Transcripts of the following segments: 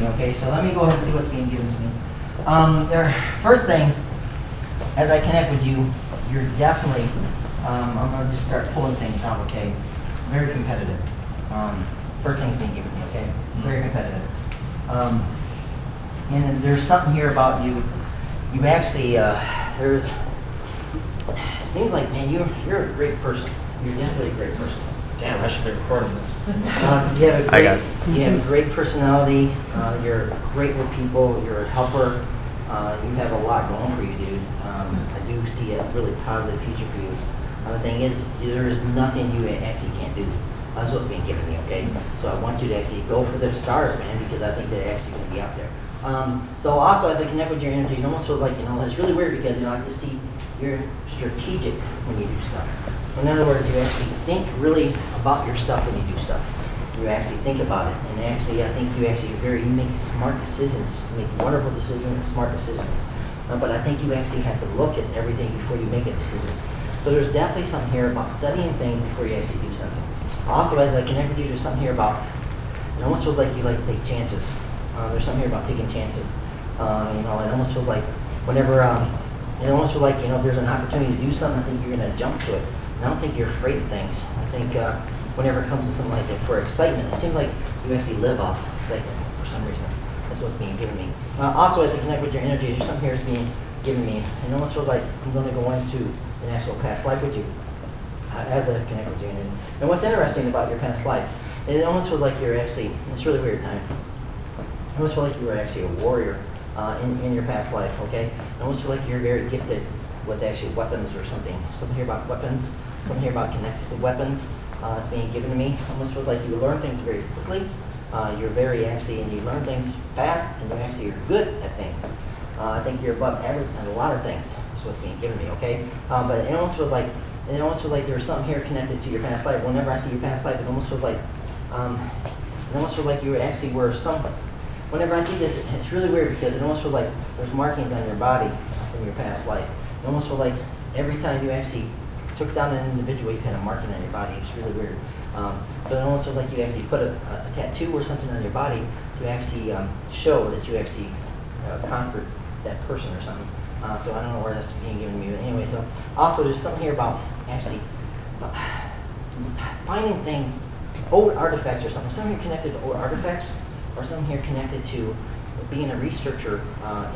me, okay? So let me go ahead and see what's being given to me. First thing, as I connect with you, you're definitely, I'm going to just start pulling things out, okay? Very competitive. First thing's being given to me, okay? Very competitive. And then there's something here about you. You actually, seems like, man, you're a great person. You're definitely a great person. Damn, I should be recording this. You have a great personality. You're great with people. You're a helper. You have a lot going for you, dude. I do see a really positive future for you. The thing is, there's nothing you actually can't do. That's what's being given me, okay? So I want you to actually go for the stars, man, because I think they're actually going to be out there. So also, as I connect with your energy, it almost feels like, it's really weird because, I just see you're strategic when you do stuff. In other words, you actually think really about your stuff when you do stuff. You actually think about it, and actually, I think you make smart decisions. You make wonderful decisions and smart decisions. But I think you actually have to look at everything before you make a decision. So there's definitely something here about studying things before you actually do something. Also, as I connect with you, there's something here about, it almost feels like you like to take chances. There's something here about taking chances. It almost feels like whenever, if there's an opportunity to do something, I think you're going to jump to it. And I don't think you're afraid of things. I think whenever it comes to something like that, for excitement, it seems like you actually live off excitement for some reason. That's what's being given me. Also, as I connect with your energy, there's something here that's being given me. It almost feels like I'm going to go into an actual past life with you. As I connect with you. And what's interesting about your past life, it almost feels like you're actually, it's really weird time. I almost feel like you were actually a warrior in your past life, okay? I almost feel like you're very gifted with actually weapons or something. Something here about weapons, something here about connected to weapons. It's being given to me. It almost feels like you learn things very quickly. You're very and you learn things fast, and you actually are good at things. I think you're above average at a lot of things. That's what's being given to me, okay? But it almost feels like there's something here connected to your past life. Whenever I see your past life, it almost feels like you actually were some. Whenever I see this, it's really weird because it almost feels like there's markings on your body from your past life. It almost feels like every time you actually took down an individual, you had a marking on your body. It's really weird. So it almost feels like you actually put a tattoo or something on your body to actually show that you actually conquered that person or something. So I don't know where that's being given to me. But anyway, so also there's something here about actually finding things, old artifacts or something here connected to old artifacts, or something here connected to being a researcher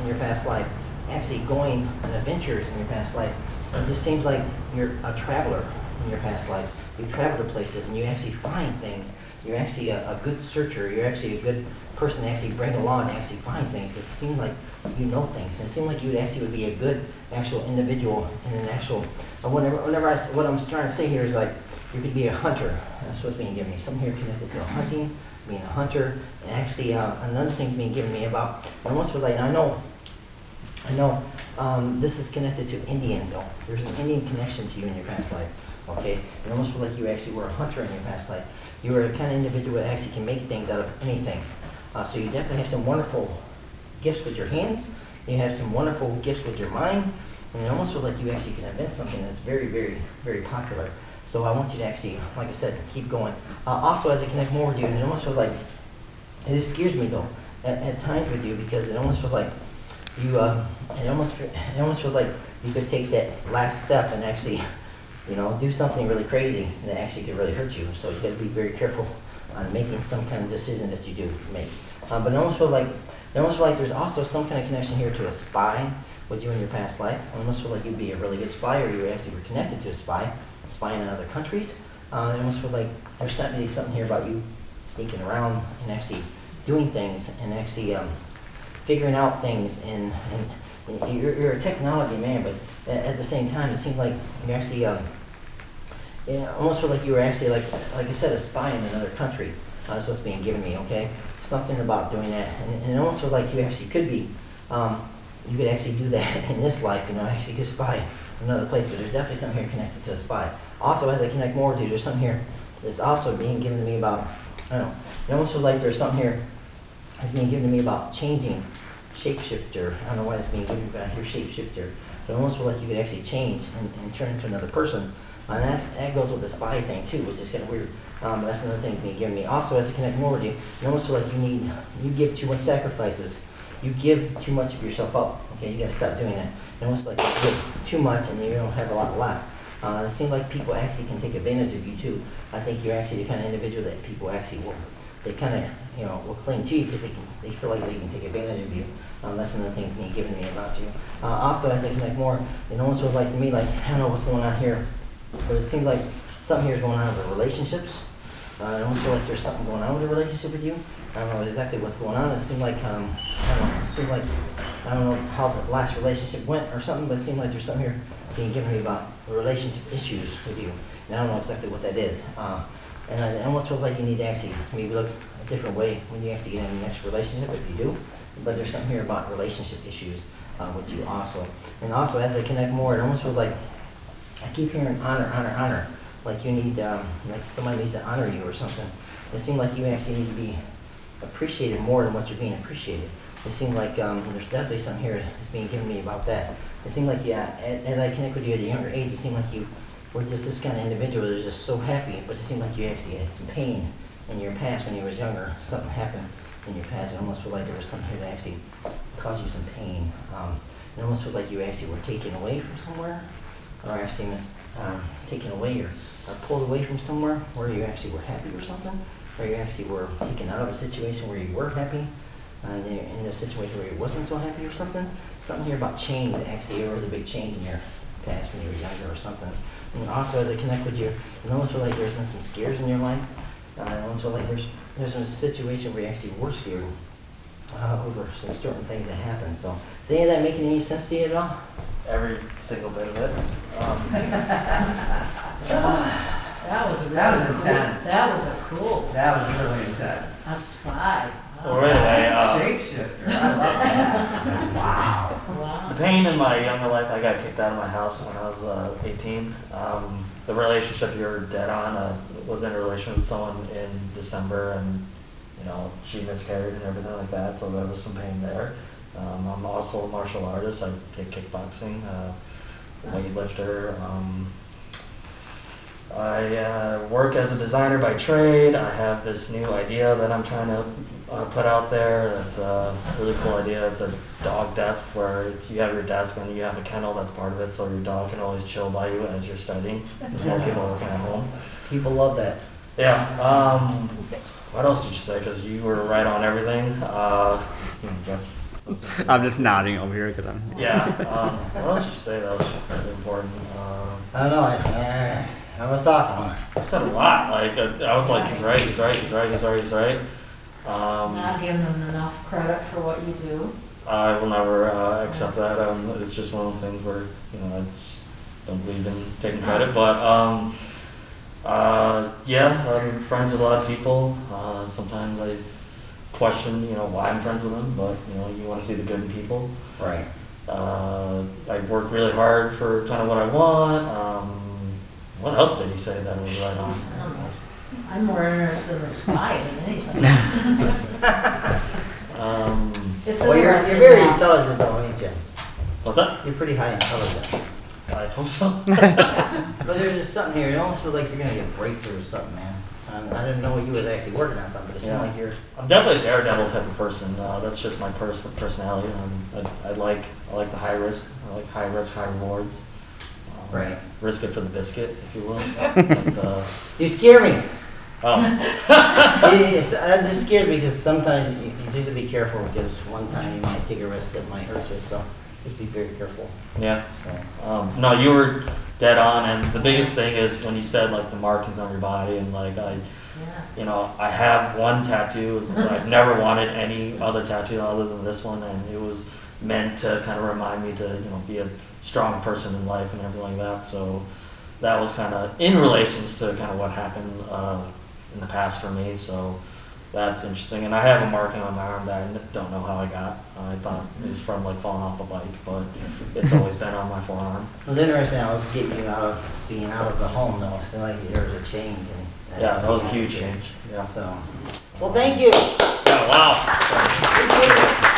in your past life, actually going on adventures in your past life. It just seems like you're a traveler in your past life. You travel to places and you actually find things. You're actually a good searcher. You're actually a good person to actually bring along and actually find things. It seems like you know things. And it seems like you would be a good actual individual and an actual. What I'm trying to say here is like you could be a hunter. That's what's being given me. Something here connected to hunting, being a hunter, and actually another thing's being given me about. I almost feel like I know. This is connected to Indian though. There's an Indian connection to you in your past life. Okay, it almost feel like you actually were a hunter in your past life. You were a kind of individual that actually can make things out of anything. So you definitely have some wonderful gifts with your hands. You have some wonderful gifts with your mind. And it almost feels like you actually can invent something that's very, very, very popular. So I want you to actually, like I said, keep going. Also, as I connect more with you, and it almost feels like, it scares me though, at times with you, because it almost feels like you, it almost feels like you could take that last step and actually, do something really crazy that actually could really hurt you. So you got to be very careful on making some kind of decision that you do make. But it almost feels like there's also some kind of connection here to a spy with you in your past life. I almost feel like you'd be a really good spy, or you actually were connected to a spy, spying in other countries. It almost feels like there's something here about you sneaking around and actually doing things and actually figuring out things. And you're a technology man, but at the same time, it seems like you actually almost feel like you were actually like I said, a spy in another country. That's what's being given me. Okay, something about doing that, and it almost feels like you actually could be. You could actually do that in this life. Actually could spy in another place. But there's definitely something here connected to a spy. Also, as I connect more with you, there's something here that's also being given to me about. I don't know. It almost feels like there's something here that's being given to me about changing. Shapeshifter. I don't know why it's being given, but I hear shapeshifter. So it almost feel like you could actually change and turn into another person. And that goes with the spy thing too, which is kind of weird. That's another thing you're giving me. Also, as I connect more with you, you almost feel like you give too much sacrifices. You give too much of yourself up. Okay, you gotta stop doing that. You almost feel like you give too much and you don't have a lot left. It seems like people actually can take advantage of you too. I think you're actually the kind of individual that people actually they kind of, will cling to you because they feel like they can take advantage of you. That's another thing you're giving me about you. Also, as I connect more, it almost feels like to me, like, I don't know what's going on here, but it seems like something here is going on with relationships. I almost feel like there's something going on with the relationship with you. I don't know exactly what's going on. It seemed like, I don't know how the last relationship went or something, but it seemed like there's something here being given me about relationship issues with you. And I don't know exactly what that is. And it almost feels like you need to actually maybe look a different way when you actually get in the next relationship, if you do. But there's something here about relationship issues with you also. And also, as I connect more, it almost feels like I keep hearing honor, honor, honor. Like you need, like somebody needs to honor you or something. It seems like you actually need to be appreciated more than what you're being appreciated. It seems like there's definitely something here that's being given me about that. It seemed like, yeah, as I connect with you at a younger age, it seemed like you were just this kind of individual that was just so happy, but it seemed like you actually had some pain in your past when you was younger. Something happened in your past. It almost felt like there was something here that actually caused you some pain. It almost felt like you actually were taken away from somewhere, or actually taken away or pulled away from somewhere where you actually were happy or something, or you actually were taken out of a situation where you were happy, and in a situation where you wasn't so happy or something. Something here about change, that actually there was a big change in your past when you were younger or something. And also, as I connect with you, it almost feel like there's been some scares in your life. I almost feel like there's been a situation where you actually were scared over some certain things that happened. So, is any of that making any sense to you at all? Every single bit of it. That was intense. That was a cool. That was really intense. A spy. Well, right away, Shapeshifter. I love that. Wow. Wow. the pain in my younger life, I got kicked out of my house when I was 18. The relationship you're dead on was in a relation with someone in December, and she miscarried and everything like that, so there was some pain there. I'm also a martial artist. I take kickboxing, weightlifter. I work as a designer by trade. I have this new idea that I'm trying to put out there. That's a really cool idea. It's a dog desk where you have your desk and you have a kennel that's part of it, so your dog can always chill by you as you're studying. There's more people working at home. People love that. Yeah. What else did you say? Because you were right on everything. Jeff. I'm just nodding over here because I'm. Yeah. What else did you say that was really important? I don't know. I was talking on it. I said a lot. Like I was like, he's right. Not giving them enough credit for what you do. I will never accept that. It's just one of those things where I just don't believe in taking credit. But yeah, I'm friends with a lot of people. Sometimes I question, why I'm friends with them. But you want to see the good in people. Right. I work really hard for kind of what I want. What else did he say that was right on? I'm more interested in the spy than anything. It's Well, you're interesting very how- intelligent though, ain't you? What's that? You're pretty high intelligent. I hope so. But there's just something here. It almost feels like you're going to get a breakthrough or something, man. I didn't know you was actually working on something, but it seemed like you're... I'm definitely a daredevil type of person. That's just my personality. I like the high risk. I like high risk, high rewards. Right. Risk it for the biscuit, if you will. And, You scare me. oh. That just scares me because sometimes you need to be careful because one time you might take a risk that might hurt you, so just be very careful. Yeah. So. No, you were dead on, and the biggest thing is when you said like the markings on your body, and like I have one tattoo. I've never wanted any other tattoo other than this one, and it was meant to kind of remind me to be a strong person in life and everything like that. So that was kind of in relations to kind of what happened in the past for me. So that's interesting. And I have a marking on my arm that I don't know how I got. I thought it was from like falling off a bike, but it's always been on my forearm. It was interesting. I was getting you out of being out of the home though. So like there was a change. And Yeah, that was a huge change. Yeah. So, well, thank you. Yeah, wow. Appreciate it.